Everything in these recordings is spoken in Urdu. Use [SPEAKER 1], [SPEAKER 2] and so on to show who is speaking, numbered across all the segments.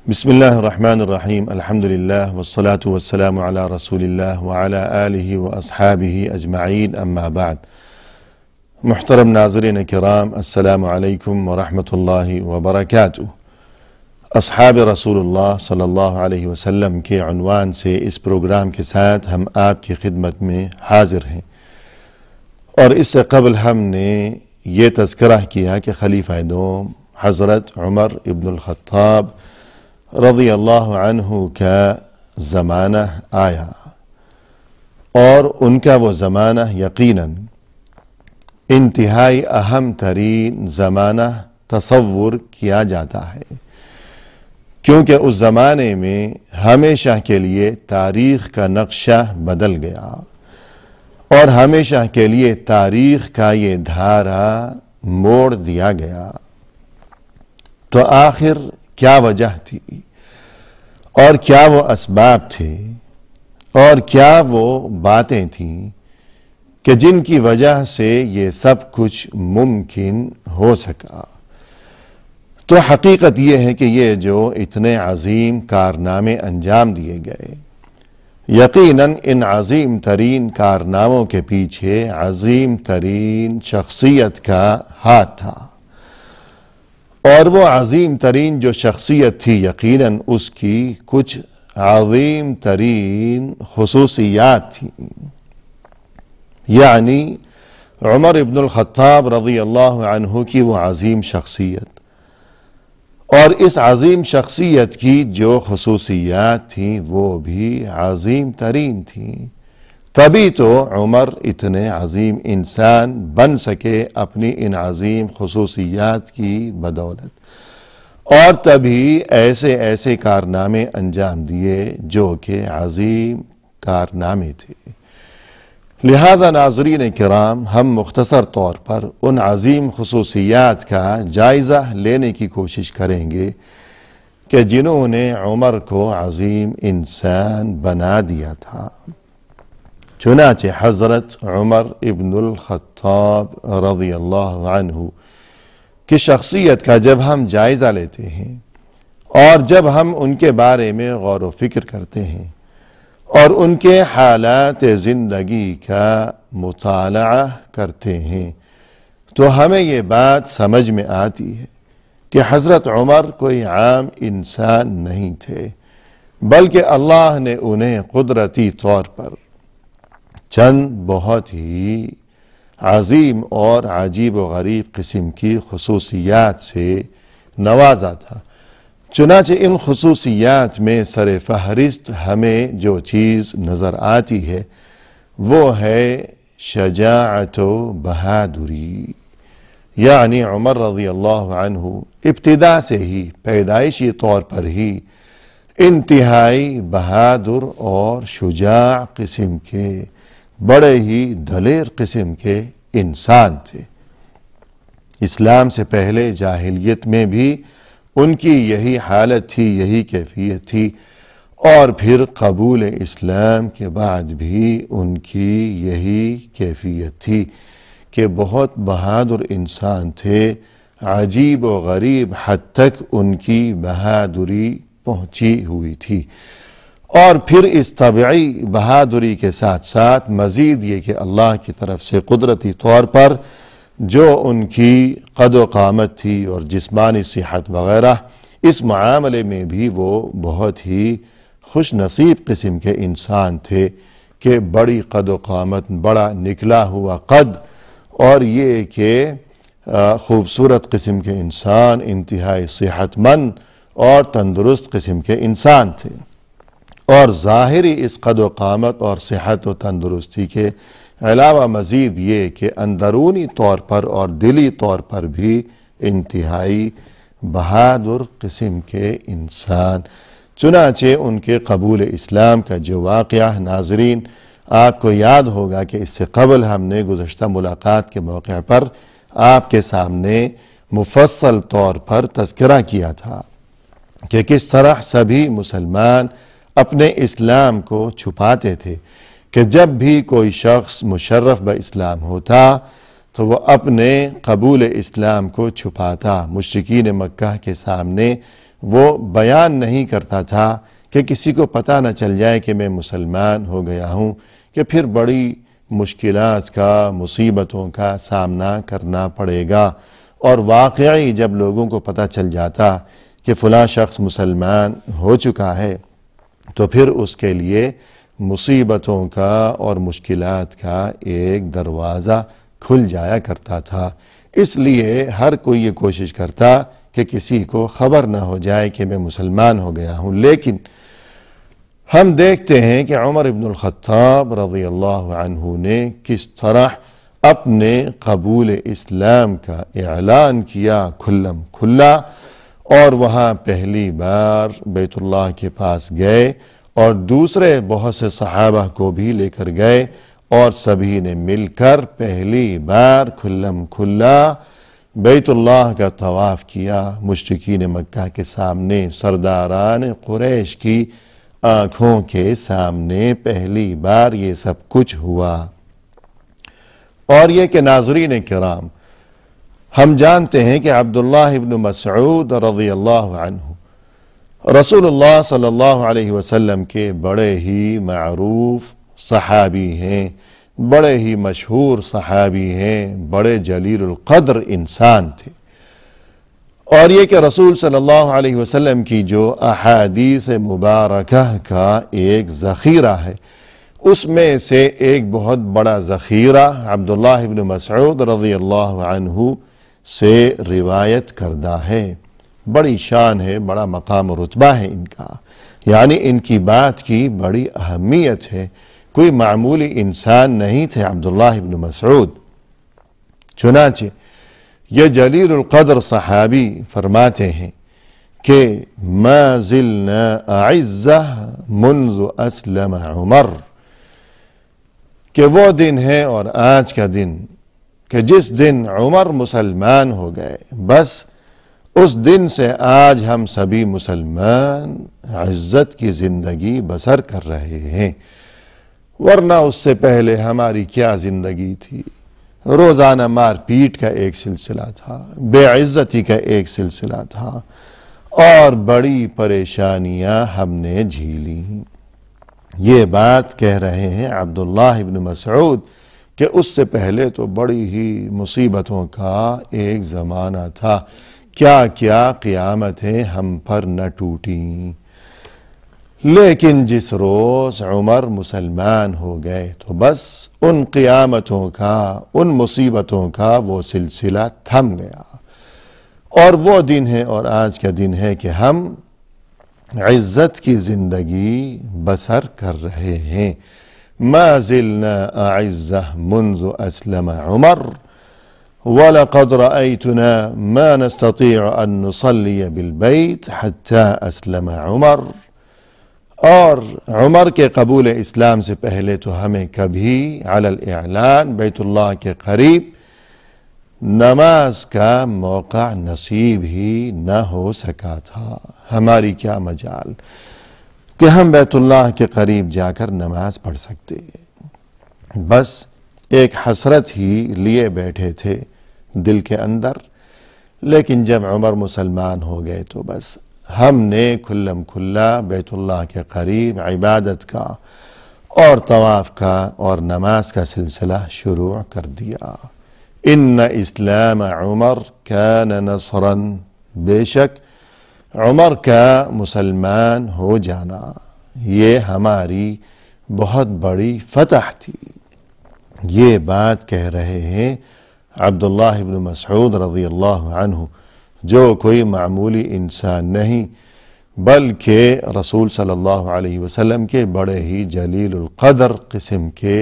[SPEAKER 1] بسم الله الرحمن الرحیم الحمد للہ والصلاة والسلام علی رسول اللہ وعلی آلہ واصحابہ اجمعین اما بعد۔ محترم ناظرین کرام، السلام علیکم ورحمۃ اللہ وبرکاتہ۔ اصحاب رسول اللہ صلی اللہ علیہ وسلم کے عنوان سے اس پروگرام کے ساتھ ہم آپ کی خدمت میں حاضر ہیں، اور اس سے قبل ہم نے یہ تذکرہ کیا کہ خلیفہ دوم حضرت عمر ابن الخطاب رضی اللہ عنہ کا زمانہ آیا، اور ان کا وہ زمانہ یقیناً انتہائی اہم ترین زمانہ تصور کیا جاتا ہے، کیونکہ اس زمانے میں ہمیشہ کے لیے تاریخ کا نقشہ بدل گیا، اور ہمیشہ کے لیے تاریخ کا یہ دھارا موڑ دیا گیا۔ تو آخر کیا وجہ تھی، اور کیا وہ اسباب تھے، اور کیا وہ باتیں تھیں کہ جن کی وجہ سے یہ سب کچھ ممکن ہو سکا؟ تو حقیقت یہ ہے کہ یہ جو اتنے عظیم کارنامے انجام دیے گئے، یقیناً ان عظیم ترین کارناموں کے پیچھے عظیم ترین شخصیت کا ہاتھ تھا، اور وہ عظیم ترین جو شخصیت تھی یقیناً اس کی کچھ عظیم ترین خصوصیات تھیں، یعنی عمر ابن الخطاب رضی اللہ عنہ کی وہ عظیم شخصیت، اور اس عظیم شخصیت کی جو خصوصیات تھیں وہ بھی عظیم ترین تھیں۔ تبھی تو عمر اتنے عظیم انسان بن سکے اپنی ان عظیم خصوصیات کی بدولت، اور تبھی ایسے کارنامے انجام دیے جو کہ عظیم کارنامے تھے۔ لہذا ناظرین کرام، ہم مختصر طور پر ان عظیم خصوصیات کا جائزہ لینے کی کوشش کریں گے کہ جنہوں نے عمر کو عظیم انسان بنا دیا تھا۔ چنانچہ حضرت عمر ابن الخطاب رضی اللہ عنہ کی شخصیت کا جب ہم جائزہ لیتے ہیں، اور جب ہم ان کے بارے میں غور و فکر کرتے ہیں، اور ان کے حالات زندگی کا مطالعہ کرتے ہیں، تو ہمیں یہ بات سمجھ میں آتی ہے کہ حضرت عمر کوئی عام انسان نہیں تھے، بلکہ اللہ نے انہیں قدرتی طور پر چند بہت ہی عظیم اور عجیب و غریب قسم کی خصوصیات سے نوازا تھا۔ چنانچہ ان خصوصیات میں سر فہرست ہمیں جو چیز نظر آتی ہے وہ ہے شجاعت و بہادری، یعنی عمر رضی اللہ عنہ ابتدا سے ہی پیدائشی طور پر ہی انتہائی بہادر اور شجاع قسم کے، بڑے ہی دلیر قسم کے انسان تھے۔ اسلام سے پہلے جاہلیت میں بھی ان کی یہی حالت تھی، یہی کیفیت تھی، اور پھر قبول اسلام کے بعد بھی ان کی یہی کیفیت تھی کہ بہت بہادر انسان تھے، عجیب و غریب حد تک ان کی بہادری پہنچی ہوئی تھی۔ اور پھر اس طبعی بہادری کے ساتھ ساتھ مزید یہ کہ اللہ کی طرف سے قدرتی طور پر جو ان کی قد و قامت تھی اور جسمانی صحت وغیرہ، اس معاملے میں بھی وہ بہت ہی خوش نصیب قسم کے انسان تھے کہ بڑی قد و قامت، بڑا نکلا ہوا قد، اور یہ کہ خوبصورت قسم کے انسان، انتہائی صحت مند اور تندرست قسم کے انسان تھے۔ اور ظاہری اس قد و قامت اور صحت و تندرستی کے علاوہ مزید یہ کہ اندرونی طور پر اور دلی طور پر بھی انتہائی بہادر قسم کے انسان۔ چنانچہ ان کے قبول اسلام کا جو واقعہ ناظرین آپ کو یاد ہوگا کہ اس سے قبل ہم نے گزشتہ ملاقات کے موقع پر آپ کے سامنے مفصل طور پر تذکرہ کیا تھا کہ کس طرح سبھی مسلمان اپنے اسلام کو چھپاتے تھے، کہ جب بھی کوئی شخص مشرف باسلام ہوتا تو وہ اپنے قبول اسلام کو چھپاتا، مشرکین مکہ کے سامنے وہ بیان نہیں کرتا تھا کہ کسی کو پتہ نہ چل جائے کہ میں مسلمان ہو گیا ہوں، کہ پھر بڑی مشکلات کا، مصیبتوں کا سامنا کرنا پڑے گا، اور واقعی جب لوگوں کو پتہ چل جاتا کہ فلاں شخص مسلمان ہو چکا ہے تو پھر اس کے لیے مصیبتوں کا اور مشکلات کا ایک دروازہ کھل جایا کرتا تھا۔ اس لیے ہر کوئی یہ کوشش کرتا کہ کسی کو خبر نہ ہو جائے کہ میں مسلمان ہو گیا ہوں۔ لیکن ہم دیکھتے ہیں کہ عمر ابن الخطاب رضی اللہ عنہ نے کس طرح اپنے قبول اسلام کا اعلان کیا کھلم کھلا، اور وہاں پہلی بار بیت اللہ کے پاس گئے اور دوسرے بہت سے صحابہ کو بھی لے کر گئے، اور سبھی نے مل کر پہلی بار کھلم کھلا بیت اللہ کا طواف کیا۔ مشرکین مکہ کے سامنے، سرداران قریش کی آنکھوں کے سامنے پہلی بار یہ سب کچھ ہوا۔ اور یہ کہ ناظرین کرام، ہم جانتے ہیں کہ عبداللہ ابن مسعود رضی اللہ عنہ رسول اللہ صلی اللہ علیہ وسلم کے بڑے ہی معروف صحابی ہیں، بڑے ہی مشہور صحابی ہیں، بڑے جلیل القدر انسان تھے۔ اور یہ کہ رسول صلی اللہ علیہ وسلم کی جو احادیث مبارکہ کا ایک ذخیرہ ہے، اس میں سے ایک بہت بڑا ذخیرہ عبداللہ ابن مسعود رضی اللہ عنہ سے روایت کردہ ہے۔ بڑی شان ہے، بڑا مقام و رتبہ ہے ان کا، یعنی ان کی بات کی بڑی اہمیت ہے۔ کوئی معمولی انسان نہیں تھے عبداللہ ابن مسعود۔ چنانچہ یہ جلیل القدر صحابی فرماتے ہیں کہ ما زلنا اعزہ منذ اسلم عمر، کہ وہ دن ہے اور آج کا دن کہ جس دن عمر مسلمان ہو گئے، بس اس دن سے آج ہم سبھی مسلمان عزت کی زندگی بسر کر رہے ہیں، ورنہ اس سے پہلے ہماری کیا زندگی تھی۔ روزانہ مار پیٹ کا ایک سلسلہ تھا، بے عزتی کا ایک سلسلہ تھا، اور بڑی پریشانیاں ہم نے جھیلی۔ یہ بات کہہ رہے ہیں عبداللہ ابن مسعود کہ اس سے پہلے تو بڑی ہی مصیبتوں کا ایک زمانہ تھا، کیا کیا قیامتیں ہم پر نہ ٹوٹیں۔ لیکن جس روز عمر مسلمان ہو گئے تو بس ان قیامتوں کا، ان مصیبتوں کا وہ سلسلہ تھم گیا، اور وہ دن ہے اور آج کا دن ہے کہ ہم عزت کی زندگی بسر کر رہے ہیں۔ ما زلنا اعزہ منذ اسلم عمر وَلَقَدْ رَأَيْتُنَا مَا نَسْتَطِيعُ أَن نُصَلِّيَ بِالْبَيْتِ حَتَّى أَسْلَمَ عمر، اور عمر کے قبول اسلام سے پہلے تو ہمیں کبھی علی الاعلان بیت اللہ کے قریب نماز کا موقع نصیب ہی نہ ہو سکا تھا۔ ہماری کیا مجال کہ ہم بیت اللہ کے قریب جا کر نماز پڑھ سکتے، بس ایک حسرت ہی لیے بیٹھے تھے دل کے اندر۔ لیکن جب عمر مسلمان ہو گئے تو بس ہم نے کھلم کھلا بیت اللہ کے قریب عبادت کا اور طواف کا اور نماز کا سلسلہ شروع کر دیا۔ ان اسلام عمر کان نصرا، بے شک عمر کا مسلمان ہو جانا یہ ہماری بہت بڑی فتح تھی۔ یہ بات کہہ رہے ہیں عبداللہ ابن مسعود رضی اللہ عنہ، جو کوئی معمولی انسان نہیں بلکہ رسول صلی اللہ علیہ وسلم کے بڑے ہی جلیل القدر قسم کے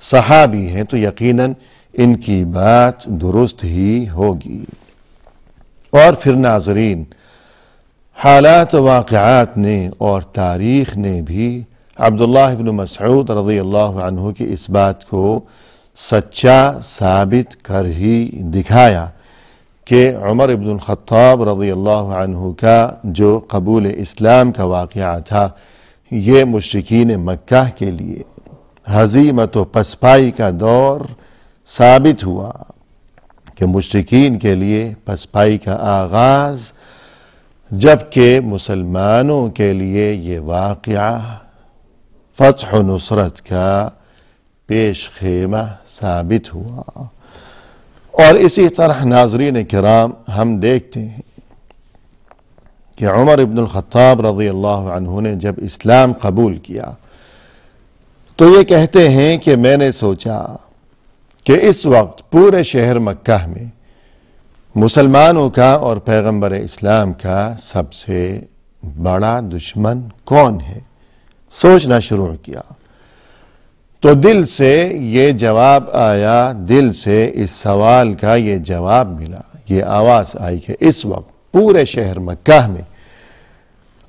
[SPEAKER 1] صحابی ہیں، تو یقیناً ان کی بات درست ہی ہوگی۔ اور پھر ناظرین، حالات و واقعات نے اور تاریخ نے بھی عبداللہ ابن مسعود رضی اللہ عنہ کی اس بات کو سچا ثابت کر ہی دکھایا کہ عمر ابن الخطاب رضی اللہ عنہ کا جو قبول اسلام کا واقعہ تھا، یہ مشرکین مکہ کے لیے ہزیمت و پسپائی کا دور ثابت ہوا، کہ مشرکین کے لیے پسپائی کا آغاز جبکہ مسلمانوں کے لیے یہ واقعہ فتح و نصرت کا پیش خیمہ ثابت ہوا۔ اور اسی طرح ناظرین کرام ہم دیکھتے ہیں کہ عمر ابن الخطاب رضی اللہ عنہ نے جب اسلام قبول کیا تو یہ کہتے ہیں کہ میں نے سوچا کہ اس وقت پورے شہر مکہ میں مسلمانوں کا اور پیغمبر اسلام کا سب سے بڑا دشمن کون ہے؟ سوچنا شروع کیا تو دل سے یہ جواب آیا، دل سے اس سوال کا یہ جواب ملا، یہ آواز آئی کہ اس وقت پورے شہر مکہ میں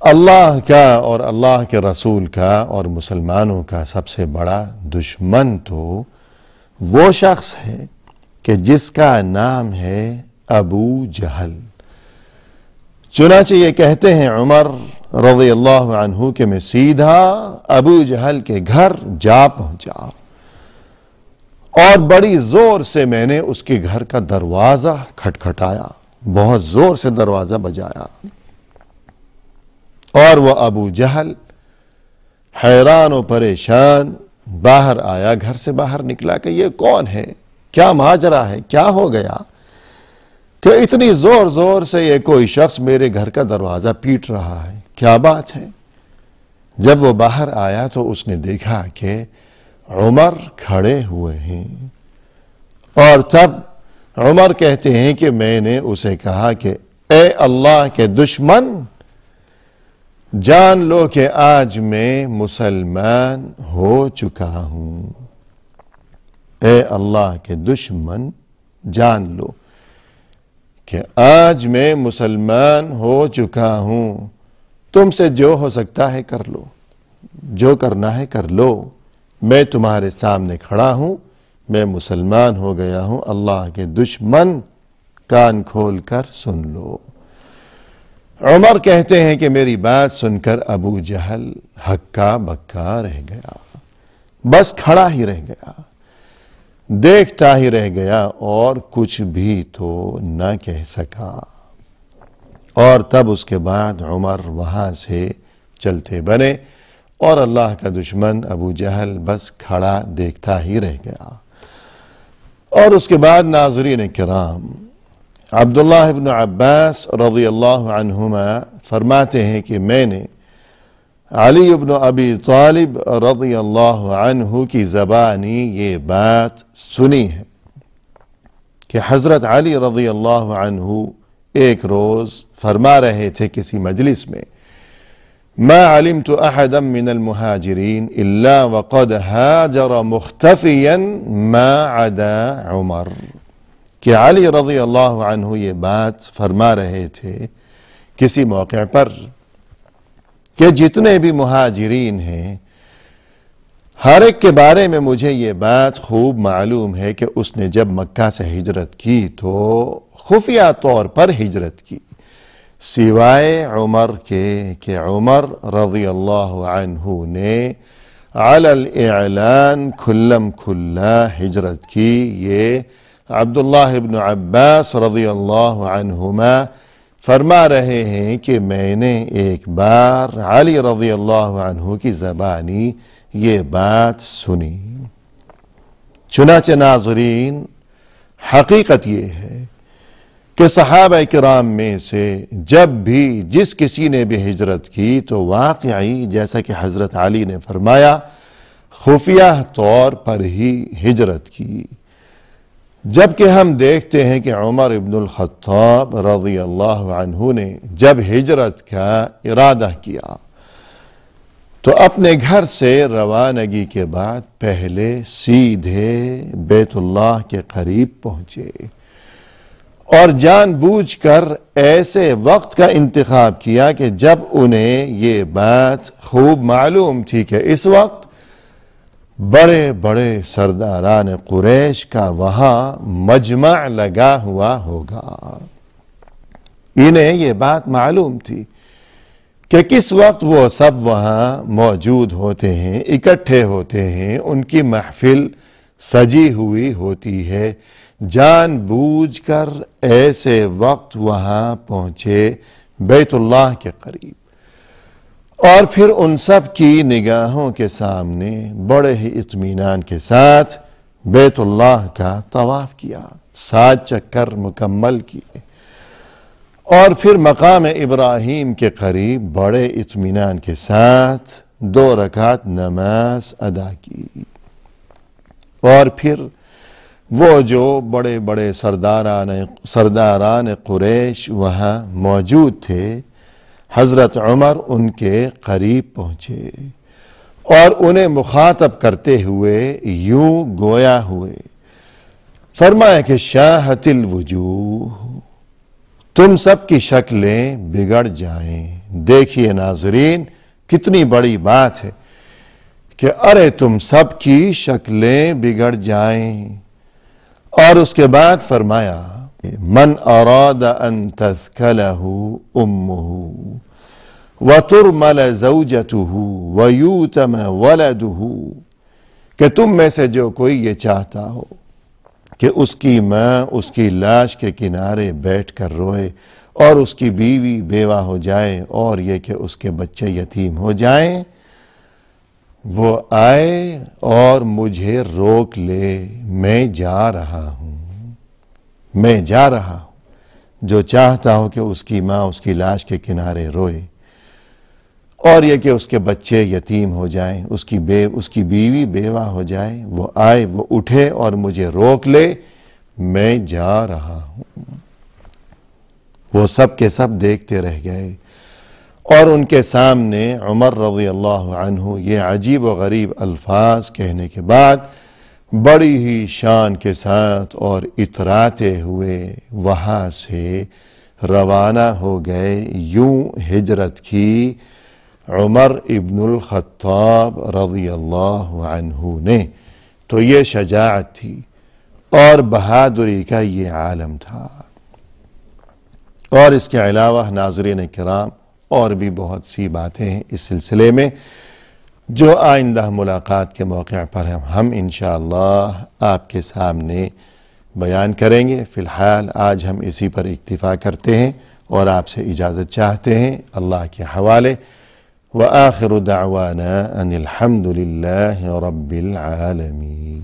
[SPEAKER 1] اللہ کا اور اللہ کے رسول کا اور مسلمانوں کا سب سے بڑا دشمن تو وہ شخص ہے کہ جس کا نام ہے ابو جہل۔ چنانچہ یہ کہتے ہیں عمر رضی اللہ عنہ کہ میں سیدھا ابو جہل کے گھر جا پہنچا اور بڑی زور سے میں نے اس کے گھر کا دروازہ کھٹکھٹایا، بہت زور سے دروازہ بجایا، اور وہ ابو جہل حیران و پریشان باہر آیا، گھر سے باہر نکلا کہ یہ کون ہے، کیا ماجرا ہے، کیا ہو گیا کہ اتنی زور زور سے یہ کوئی شخص میرے گھر کا دروازہ پیٹ رہا ہے، کیا بات ہے؟ جب وہ باہر آیا تو اس نے دیکھا کہ عمر کھڑے ہوئے ہیں، اور تب عمر کہتے ہیں کہ میں نے اسے کہا کہ اے اللہ کے دشمن، جان لو کہ آج میں مسلمان ہو چکا ہوں۔ اے اللہ کے دشمن، جان لو کہ آج میں مسلمان ہو چکا ہوں، تم سے جو ہو سکتا ہے کر لو، جو کرنا ہے کر لو، میں تمہارے سامنے کھڑا ہوں، میں مسلمان ہو گیا ہوں، اللہ کے دشمن کان کھول کر سن لو۔ عمر کہتے ہیں کہ میری بات سن کر ابو جہل ہکا بکا رہ گیا، بس کھڑا ہی رہ گیا، دیکھتا ہی رہ گیا اور کچھ بھی تو نہ کہہ سکا۔ اور تب اس کے بعد عمر وہاں سے چلتے بنے اور اللہ کا دشمن ابو جہل بس کھڑا دیکھتا ہی رہ گیا۔ اور اس کے بعد ناظرین کرام، عبداللہ ابن عباس رضی اللہ عنہما فرماتے ہیں کہ میں نے علی ابن ابی طالب رضی اللہ عنہ کی زبانی یہ بات سنی ہے کہ حضرت علی رضی اللہ عنہ ایک روز فرما رہے تھے کسی مجلس میں، ما علمت احدا من المہاجرین الا وقد ہاجر مختفیا ما عدا عمر، کہ علی رضی اللہ عنہ یہ بات فرما رہے تھے کسی موقع پر کہ جتنے بھی مہاجرین ہیں ہر ایک کے بارے میں مجھے یہ بات خوب معلوم ہے کہ اس نے جب مکہ سے ہجرت کی تو خفیہ طور پر ہجرت کی، سوائے عمر کے کہ عمر رضی اللہ عنہ نے علی الاعلان کھلم کھلا ہجرت کی۔ یہ عبداللہ ابن عباس رضی اللہ عنہما فرما رہے ہیں کہ میں نے ایک بار علی رضی اللہ عنہ کی زبانی یہ بات سنی۔ چنانچہ ناظرین، حقیقت یہ ہے کہ صحابہ کرام میں سے جب بھی جس کسی نے بھی ہجرت کی تو واقعی جیسا کہ حضرت علی نے فرمایا خفیہ طور پر ہی ہجرت کی، جبکہ ہم دیکھتے ہیں کہ عمر ابن الخطاب رضی اللہ عنہ نے جب ہجرت کا ارادہ کیا تو اپنے گھر سے روانگی کے بعد پہلے سیدھے بیت اللہ کے قریب پہنچے اور جان بوجھ کر ایسے وقت کا انتخاب کیا کہ جب انہیں یہ بات خوب معلوم تھی کہ اس وقت بڑے بڑے سرداران قریش کا وہاں مجمع لگا ہوا ہوگا، انہیں یہ بات معلوم تھی کہ کس وقت وہ سب وہاں موجود ہوتے ہیں، اکٹھے ہوتے ہیں، ان کی محفل سجی ہوئی ہوتی ہے، جان بوجھ کر ایسے وقت وہاں پہنچے بیت اللہ کے قریب، اور پھر ان سب کی نگاہوں کے سامنے بڑے ہی اطمینان کے ساتھ بیت اللہ کا طواف کیا، 7 چکر مکمل کیے، اور پھر مقام ابراہیم کے قریب بڑے اطمینان کے ساتھ 2 رکعت نماز ادا کی، اور پھر وہ جو بڑے بڑے سرداران قریش وہاں موجود تھے، حضرت عمر ان کے قریب پہنچے اور انہیں مخاطب کرتے ہوئے یوں گویا ہوئے، فرمایا کہ شاہت الوجوہ، تم سب کی شکلیں بگڑ جائیں۔ دیکھیے ناظرین، کتنی بڑی بات ہے کہ ارے تم سب کی شکلیں بگڑ جائیں، اور اس کے بعد فرمایا من اراد ان تثکلہ امہ وترمل زوجته ویوتم ولدہ، کہ تم میں سے جو کوئی یہ چاہتا ہو کہ اس کی ماں اس کی لاش کے کنارے بیٹھ کر روئے اور اس کی بیوی بیوہ ہو جائے اور یہ کہ اس کے بچے یتیم ہو جائیں، وہ آئے اور مجھے روک لے، میں جا رہا ہوں، میں جا رہا ہوں۔ جو چاہتا ہو کہ اس کی ماں اس کی لاش کے کنارے روئے اور یہ کہ اس کے بچے یتیم ہو جائیں، اس کی بیوی بیوہ ہو جائے، وہ آئے، وہ اٹھے اور مجھے روک لے، میں جا رہا ہوں۔ وہ سب کے سب دیکھتے رہ گئے، اور ان کے سامنے عمر رضی اللہ عنہ یہ عجیب و غریب الفاظ کہنے کے بعد بڑی ہی شان کے ساتھ اور اتراتے ہوئے وہاں سے روانہ ہو گئے۔ یوں ہجرت کی عمر ابن الخطاب رضی اللہ عنہ نے۔ تو یہ شجاعت تھی اور بہادری کا یہ عالم تھا۔ اور اس کے علاوہ ناظرین کرام اور بھی بہت سی باتیں ہیں اس سلسلے میں جو آئندہ ملاقات کے موقع پر ہم انشاءاللہ آپ کے سامنے بیان کریں گے۔ فی الحال آج ہم اسی پر اکتفا کرتے ہیں اور آپ سے اجازت چاہتے ہیں اللہ کے حوالے۔ وآخر دعوانا ان الحمد للہ رب العالمین۔